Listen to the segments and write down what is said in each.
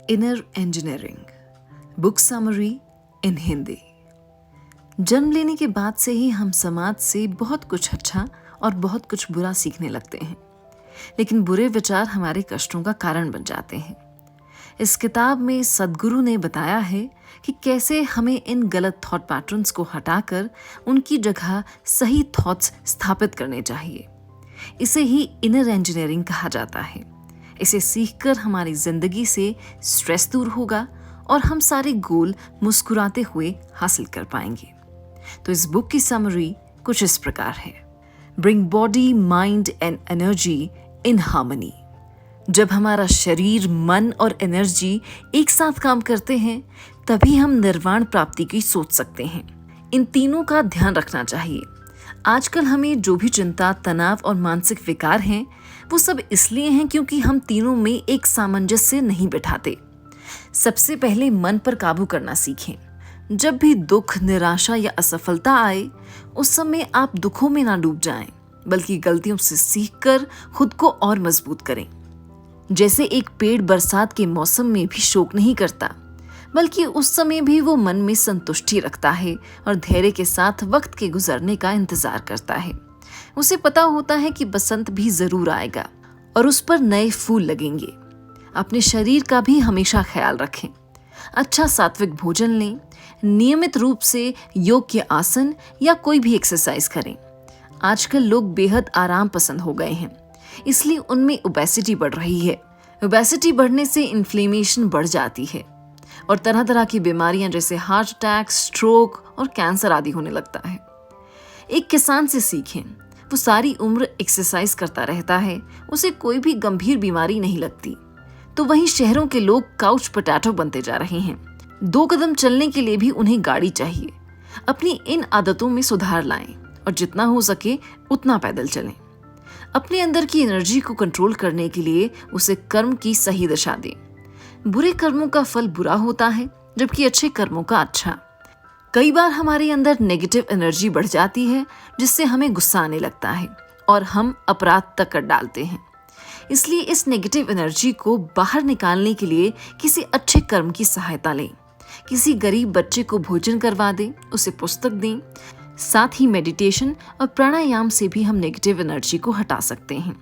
Inner engineering book summary इन हिंदी। जन्म लेने के बाद से ही हम समाज से बहुत कुछ अच्छा और बहुत कुछ बुरा सीखने लगते हैं, लेकिन बुरे विचार हमारे कष्टों का कारण बन जाते हैं। इस किताब में सद्गुरु ने बताया है कि कैसे हमें इन गलत थॉट पैटर्न्स को हटाकर उनकी जगह सही थॉट्स स्थापित करने चाहिए। इसे ही इनर इंजीनियरिंग कहा जाता है। इसे सीखकर हमारी जिंदगी से स्ट्रेस दूर होगा और हम सारे गोल मुस्कुराते हुए हासिल कर पाएंगे। तो इस बुक की समरी कुछ इस प्रकार है। Bring body, mind and energy in harmony. जब हमारा शरीर, मन और एनर्जी एक साथ काम करते हैं, तभी हम निर्वाण प्राप्ति की सोच सकते हैं। इन तीनों का ध्यान रखना चाहिए। आजकल हमें जो भी चिंता, तनाव और मानसिक विकार हैं, वो सब इसलिए हैं क्योंकि हम तीनों में एक सामंजस्य नहीं बिठाते। सबसे पहले मन पर काबू करना सीखें। जब भी दुख, निराशा या असफलता आए, उस समय आप दुखों में ना डूब जाएं, बल्कि गलतियों से सीखकर खुद को और मजबूत करें। जैसे एक पेड़ बरसात के मौसम में भी शोक नहीं करता, बल्कि उस समय भी वो मन में संतुष्टि रखता है और धैर्य के साथ वक्त के गुजरने का इंतजार करता है। उसे पता होता है कि बसंत भी जरूर आएगा और उस पर नए फूल लगेंगे। अपने शरीर का भी हमेशा ख्याल रखें। अच्छा सात्विक भोजन लें, नियमित रूप से योग के आसन या कोई भी एक्सरसाइज करें। आजकल लोग बेहद आराम पसंद हो गए हैं, इसलिए उनमें ओबेसिटी बढ़ रही है। ओबेसिटी बढ़ने से इन्फ्लेमेशन बढ़ जाती है और तरह तरह की बीमारियां जैसे हार्ट अटैक, स्ट्रोक और कैंसर आदि होने लगता है। एक किसान से सीखें। वो सारी उम्र एक्सरसाइज करता रहता है, उसे कोई भी गंभीर बीमारी नहीं लगती। तो वहीं शहरों के लोग काउच पोटैटो बनते जा रहे हैं। 2 कदम चलने के लिए भी उन्हें गाड़ी चाहिए। अपनी इन आदतों में सुधार लाएं और जितना हो सके उतना पैदल चलें। अपने अंदर की एनर्जी को कंट्रोल करने के लिए उसे कर्म की सही दिशा दें। बुरे कर्मों का फल बुरा होता है, जबकि अच्छे कर्मों का अच्छा। कई बार हमारे अंदर नेगेटिव एनर्जी बढ़ जाती है, जिससे हमें गुस्सा आने लगता है और हम अपराध तक कर डालते हैं। इसलिए इस नेगेटिव एनर्जी को बाहर निकालने के लिए किसी अच्छे कर्म की सहायता लें। किसी गरीब बच्चे को भोजन करवा दें, उसे पुस्तक दें। साथ ही मेडिटेशन और प्राणायाम से भी हम नेगेटिव एनर्जी को हटा सकते हैं।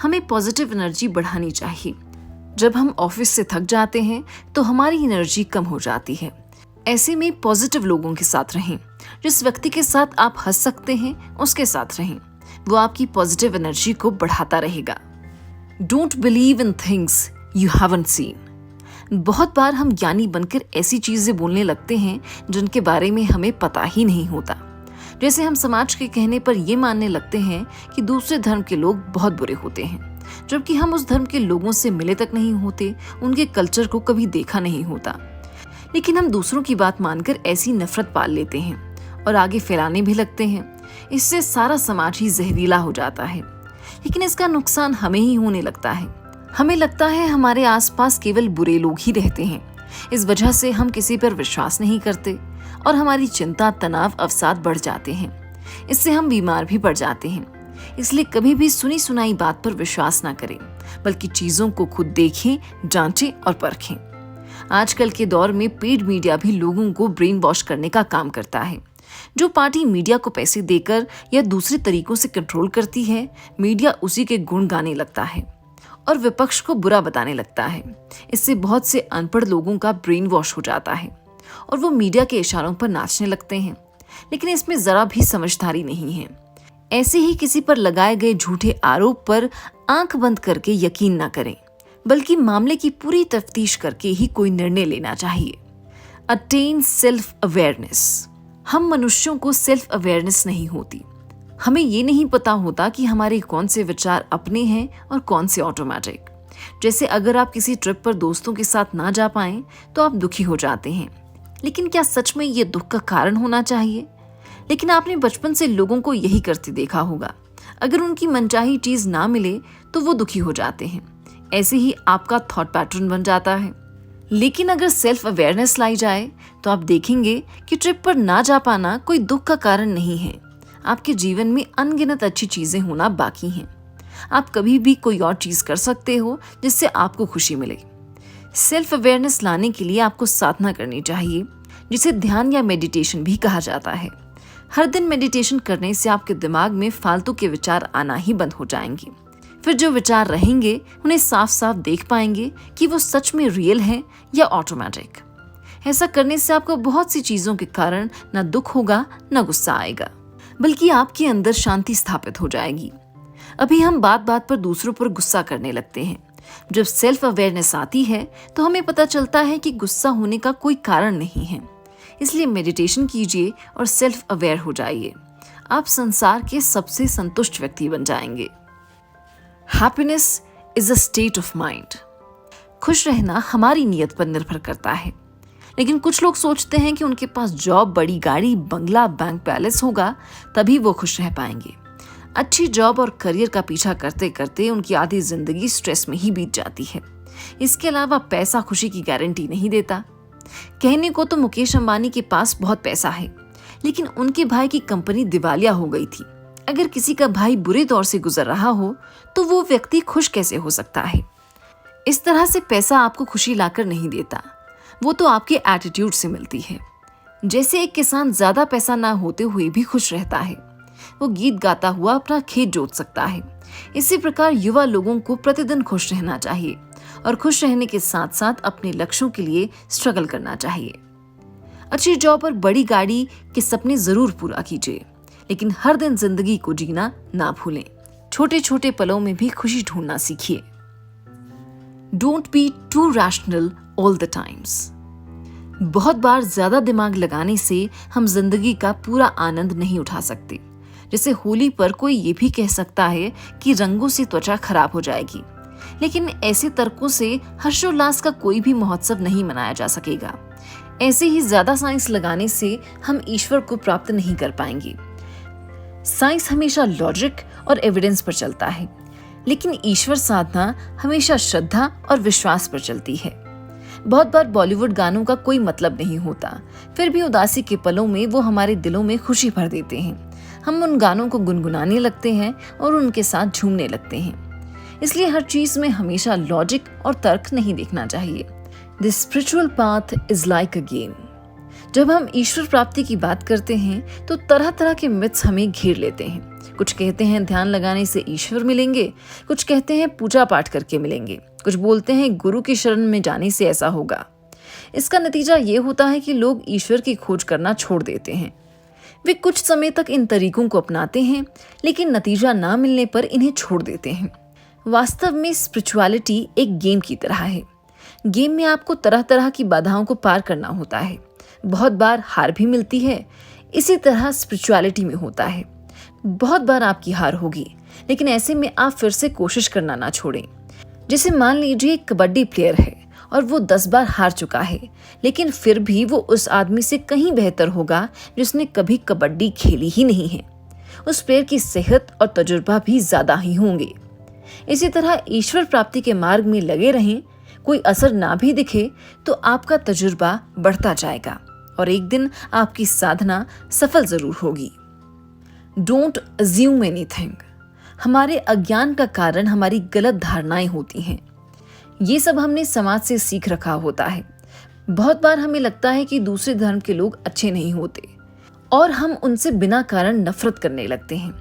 हमें पॉजिटिव एनर्जी बढ़ानी चाहिए। जब हम ऑफिस से थक जाते हैं तो हमारी एनर्जी कम हो जाती है। ऐसे में पॉजिटिव लोगों के साथ रहें। जिस व्यक्ति के साथ आप हंस सकते हैं, उसके साथ रहें। वो आपकी पॉजिटिव एनर्जी को बढ़ाता रहेगा। Don't believe in things you haven't seen. बहुत बार हम ज्ञानी बनकर ऐसी चीजें बोलने लगते हैं जिनके बारे में हमें पता ही नहीं होता। जैसे हम समाज के कहने पर ये मानने लगते हैं कि दूसरे धर्म के लोग बहुत बुरे होते हैं, जबकि हम उस धर्म के लोगों से मिले तक नहीं होते, उनके कल्चर को कभी देखा नहीं होता। लेकिन हम दूसरों की बात मानकर ऐसी नफरत पाल लेते हैं और आगे फैलाने भी लगते हैं। इससे सारा समाज ही जहरीला हो जाता है, लेकिन इसका नुकसान हमें ही होने लगता है। हमें लगता है हमारे आसपास केवल बुरे लोग ही रहते हैं। इस वजह से हम किसी पर विश्वास नहीं करते और हमारी चिंता, तनाव, अवसाद बढ़ जाते हैं। इससे हम बीमार भी पड़ जाते हैं। इसलिए कभी भी सुनी सुनाई बात पर विश्वास ना करें, बल्कि चीजों को खुद देखें, जांचें और परखें। आजकल के दौर में पेड मीडिया भी लोगों को ब्रेन वॉश करने का काम करता है। जो पार्टी मीडिया को पैसे देकर या दूसरे तरीकों से कंट्रोल करती है, मीडिया उसी के गुण गाने लगता है और विपक्ष को बुरा बताने लगता है। इससे बहुत से अनपढ़ लोगों का ब्रेन वॉश हो जाता है और वो मीडिया के इशारों पर नाचने लगते हैं, लेकिन इसमें जरा भी समझदारी नहीं है। ऐसे ही किसी पर लगाए गए झूठे आरोप पर आंख बंद करके यकीन ना करें, बल्कि मामले की पूरी तफ्तीश करके ही कोई निर्णय लेना चाहिए। Attain self awareness. हम मनुष्यों को सेल्फ अवेयरनेस नहीं होती। हमें ये नहीं पता होता कि हमारे कौन से विचार अपने हैं और कौन से ऑटोमेटिक। जैसे अगर आप किसी ट्रिप पर दोस्तों के साथ ना जा पाएं तो आप दुखी हो जाते हैं, लेकिन क्या सच में ये दुख का कारण होना चाहिए? लेकिन आपने बचपन से लोगों को यही करते देखा होगा। अगर उनकी मनचाही चीज ना मिले तो वो दुखी हो जाते हैं। ऐसे ही आपका थॉट पैटर्न बन जाता है। लेकिन अगर सेल्फ अवेयरनेस लाई जाए तो आप देखेंगे कि ट्रिप पर ना जा पाना कोई दुख का कारण नहीं है। आपके जीवन में अनगिनत अच्छी चीजें होना बाकी हैं। आप कभी भी कोई और चीज कर सकते हो जिससे आपको खुशी मिले। सेल्फ अवेयरनेस लाने के लिए आपको साधना करनी चाहिए, जिसे ध्यान या मेडिटेशन भी कहा जाता है। हर दिन मेडिटेशन करने से आपके दिमाग में फालतू के विचार आना ही बंद हो जाएंगे। फिर जो विचार रहेंगे उन्हें साफ साफ देख पाएंगे कि वो सच में रियल है या ऑटोमेटिक। ऐसा करने से आपको बहुत सी चीजों के कारण न दुख होगा न गुस्सा आएगा, बल्कि आपके अंदर शांति स्थापित हो जाएगी। अभी हम बात बात पर दूसरों पर गुस्सा करने लगते हैं। जब सेल्फ अवेयरनेस आती है तो हमें पता चलता है कि गुस्सा होने का कोई कारण नहीं है। इसलिए मेडिटेशन कीजिए और सेल्फ अवेयर हो जाइए। आप संसार के सबसे संतुष्ट व्यक्ति बन जाएंगे। Happiness is a state of mind. खुश रहना हमारी नीयत पर निर्भर करता है, लेकिन कुछ लोग सोचते हैं कि उनके पास जॉब, बड़ी गाड़ी, बंगला, बैंक बैलेंस होगा तभी वो खुश रह पाएंगे। अच्छी जॉब और करियर का पीछा करते करते उनकी आधी जिंदगी स्ट्रेस में ही बीत जाती है। इसके अलावा पैसा खुशी की गारंटी नहीं देता। कहने को तो मुकेश अंबानी के पास बहुत पैसा है, लेकिन उनके भाई की कंपनी दिवालिया हो गई थी। अगर किसी का भाई बुरे दौर से गुजर रहा हो तो वो व्यक्ति खुश कैसे हो सकता है? इस तरह से पैसा आपको खुशी लाकर नहीं देता, वो तो आपके एटीट्यूड से मिलती है। जैसे एक किसान ज्यादा पैसा ना होते हुए भी खुश रहता है, वो गीत गाता हुआ अपना खेत जोत सकता है। इसी प्रकार युवा लोगों को प्रतिदिन खुश रहना चाहिए और खुश रहने के साथ साथ अपने लक्ष्यों के लिए स्ट्रगल करना चाहिए। अच्छी जॉब और बड़ी गाड़ी के सपने जरूर पूरा कीजिए, लेकिन हर दिन जिंदगी को जीना ना भूलें। छोटे छोटे पलों में भी खुशी ढूंढना सीखिए। Don't be to rational all the times. बहुत बार ज्यादा दिमाग लगाने से हम जिंदगी का पूरा आनंद नहीं उठा सकते। जैसे होली पर कोई ये भी कह सकता है कि रंगों से त्वचा खराब हो जाएगी, लेकिन ऐसे तर्कों से हर्षोल्लास का कोई भी महोत्सव नहीं मनाया जा सकेगा। ऐसे ही ज्यादा साइंस लगाने से हम ईश्वर को प्राप्त नहीं कर पाएंगे। साइंस हमेशा लॉजिक और एविडेंस पर चलता है, लेकिन ईश्वर साधना हमेशा श्रद्धा और विश्वास पर चलती है। बहुत बार बॉलीवुड गानों का कोई मतलब नहीं होता, फिर भी उदासी के पलों में वो हमारे दिलों में खुशी भर देते हैं। हम उन गानों को गुनगुनाने लगते हैं और उनके साथ झूमने लगते हैं। इसलिए हर चीज में हमेशा लॉजिक और तर्क नहीं देखना चाहिए। The spiritual path is like a game. जब हम ईश्वर प्राप्ति की बात करते हैं तो तरह तरह के मिथ्स हमें घेर लेते हैं। कुछ कहते हैं ध्यान लगाने से ईश्वर मिलेंगे, कुछ कहते हैं पूजा पाठ करके मिलेंगे, कुछ बोलते हैं गुरु की शरण में जाने से ऐसा होगा। इसका नतीजा ये होता है कि लोग ईश्वर की खोज करना छोड़ देते हैं। वे कुछ समय तक इन तरीकों को अपनाते हैं, लेकिन नतीजा ना मिलने पर इन्हें छोड़ देते हैं। वास्तव में स्पिरिचुअलिटी एक गेम की तरह है। गेम में आपको तरह तरह की बाधाओं को पार करना होता है। बहुत बार हार भी मिलती है। इसी तरह स्पिरिचुअलिटी में होता है। बहुत बार आपकी हार होगी, लेकिन ऐसे में आप फिर से कोशिश करना ना छोड़ें। जैसे मान लीजिए एक कबड्डी प्लेयर है और वो 10 बार हार चुका है, लेकिन फिर भी वो उस आदमी से कहीं बेहतर होगा जिसने कभी कबड्डी खेली ही नहीं है। उस प्लेयर की सेहत और तजुर्बा भी ज्यादा ही होंगे। इसी तरह ईश्वर प्राप्ति के मार्ग में लगे रहें, कोई असर ना भी दिखे तो आपका तजुर्बा बढ़ता जाएगा और एक दिन आपकी साधना सफल जरूर होगी। Don't assume anything. हमारे अज्ञान का कारण हमारी गलत धारणाएं होती हैं। ये सब हमने समाज से सीख रखा होता है। बहुत बार हमें लगता है कि दूसरे धर्म के लोग अच्छे नहीं होते और हम उनसे बिना कारण नफरत करने लगते हैं।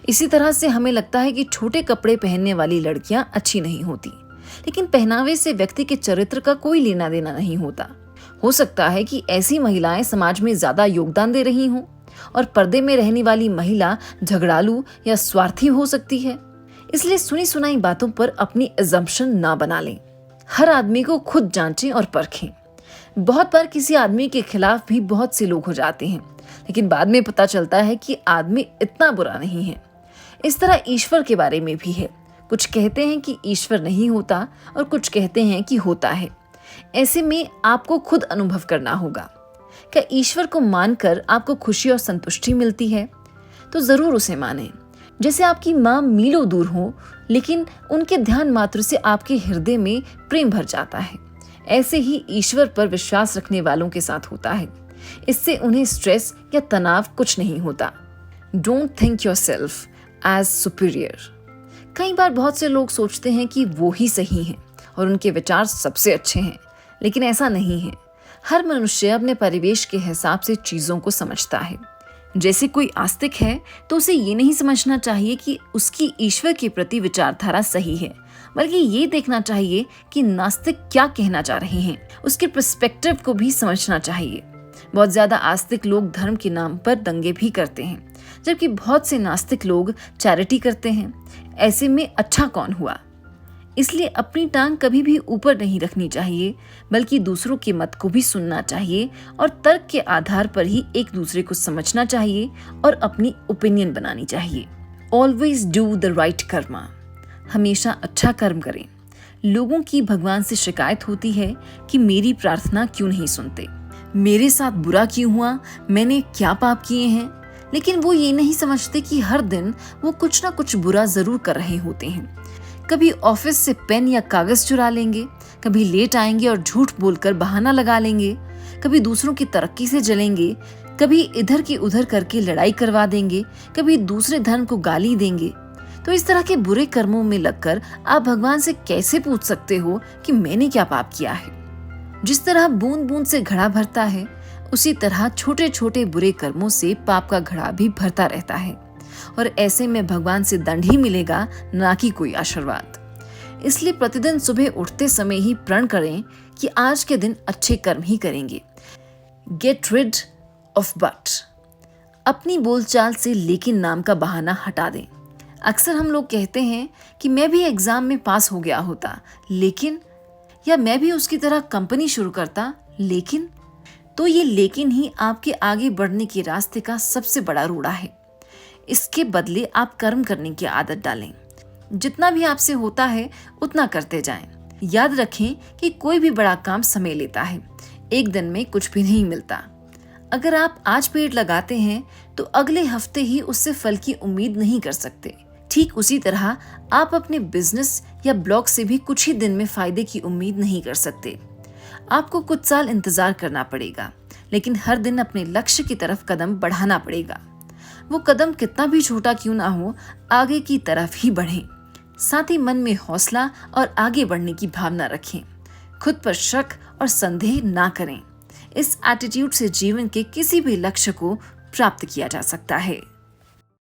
इसी तरह से हमें लगता है कि छोटे कपड़े पहनने वाली लड़कियां अच्छी नहीं होती, लेकिन पहनावे से व्यक्ति के चरित्र का कोई लेना देना नहीं होता। हो सकता है कि ऐसी महिलाएं समाज में ज्यादा योगदान दे रही हों और पर्दे में रहने वाली महिला झगड़ालू या स्वार्थी हो सकती है। इसलिए सुनी सुनाई बातों पर अपनी अजम्पशन ना बना लें। हर आदमी को खुद जांचें और परखें। बहुत बार किसी आदमी के खिलाफ भी बहुत से लोग हो जाते हैं, लेकिन बाद में पता चलता है कि आदमी इतना बुरा नहीं है। इस तरह ईश्वर के बारे में भी है। कुछ कहते हैं कि ईश्वर नहीं होता और कुछ कहते हैं कि होता है। ऐसे में आपको खुद अनुभव करना होगा। क्या ईश्वर को मानकर आपको खुशी और संतुष्टि मिलती है? तो जरूर उसे मानें। जैसे आपकी माँ मीलों दूर हो, लेकिन उनके ध्यान मात्र से आपके हृदय में प्रेम भर जाता है, ऐसे ही ईश्वर पर विश्वास रखने वालों के साथ होता है। इससे उन्हें स्ट्रेस या तनाव कुछ नहीं होता। Don't think yourself as superior. कई बार बहुत से लोग सोचते हैं कि वो ही सही हैं और उनके विचार सबसे अच्छे हैं, लेकिन ऐसा नहीं है। हर मनुष्य अपने परिवेश के हिसाब से चीज़ों को समझता है। जैसे कोई आस्तिक है तो उसे ये नहीं समझना चाहिए कि उसकी ईश्वर के प्रति विचारधारा सही है, बल्कि ये देखना चाहिए कि नास्तिक क्या कहना चाह रहे हैं। उसके पर्सपेक्टिव को भी समझना चाहिए। बहुत ज्यादा आस्तिक लोग धर्म के नाम पर दंगे भी करते हैं, जबकि बहुत से नास्तिक लोग चैरिटी करते हैं। ऐसे में अच्छा कौन हुआ? इसलिए अपनी टांग कभी भी ऊपर नहीं रखनी चाहिए, बल्कि दूसरों के मत को भी सुनना चाहिए और तर्क के आधार पर ही एक दूसरे को समझना चाहिए और अपनी ओपिनियन बनानी चाहिए। Always do the right Karma. हमेशा अच्छा कर्म करें। लोगों की भगवान से शिकायत होती है कि मेरी प्रार्थना क्यों नहीं सुनते, मेरे साथ बुरा क्यों हुआ, मैंने क्या पाप किए हैं। लेकिन वो ये नहीं समझते कि हर दिन वो कुछ ना कुछ बुरा जरूर कर रहे होते हैं। कभी ऑफिस से पेन या कागज चुरा लेंगे, कभी लेट आएंगे और झूठ बोलकर बहाना लगा लेंगे, कभी दूसरों की तरक्की से जलेंगे, कभी इधर की उधर करके लड़ाई करवा देंगे, कभी दूसरे धर्म को गाली देंगे। तो इस तरह के बुरे कर्मों में लगकर आप भगवान से कैसे पूछ सकते हो कि मैंने क्या पाप किया है? जिस तरह बूंद बूंद से घड़ा भरता है, उसी तरह छोटे छोटे बुरे कर्मों से पाप का घड़ा भी भरता रहता है, और ऐसे में भगवान से दंड ही मिलेगा, ना कि कोई आशीर्वाद। इसलिए प्रतिदिन सुबह उठते समय ही प्रण करें कि आज के दिन अच्छे कर्म ही करेंगे। Get rid of but. अपनी बोलचाल से लेकिन नाम का बहाना हटा दें। अक्सर हम लोग कहते हैं कि मैं भी एग्जाम में पास हो गया होता, लेकिन, या मैं भी उसकी तरह कंपनी शुरू करता, लेकिन। तो ये लेकिन ही आपके आगे बढ़ने के रास्ते का सबसे बड़ा रोड़ा है। इसके बदले आप कर्म करने की आदत डालें। जितना भी आपसे होता है उतना करते जाएं। याद रखें कि कोई भी बड़ा काम समय लेता है, एक दिन में कुछ भी नहीं मिलता। अगर आप आज पेड़ लगाते हैं तो अगले हफ्ते ही उससे फल की उम्मीद नहीं कर सकते। ठीक उसी तरह आप अपने बिजनेस या ब्लॉग से भी कुछ ही दिन में फायदे की उम्मीद नहीं कर सकते। आपको कुछ साल इंतजार करना पड़ेगा, लेकिन हर दिन अपने लक्ष्य की तरफ कदम बढ़ाना पड़ेगा। वो कदम कितना भी छोटा क्यों ना हो, आगे की तरफ ही बढ़ें। साथ ही मन में हौसला और आगे बढ़ने की भावना रखें। खुद पर शक और संदेह ना करें। इस एटीट्यूड से जीवन के किसी भी लक्ष्य को प्राप्त किया जा सकता है।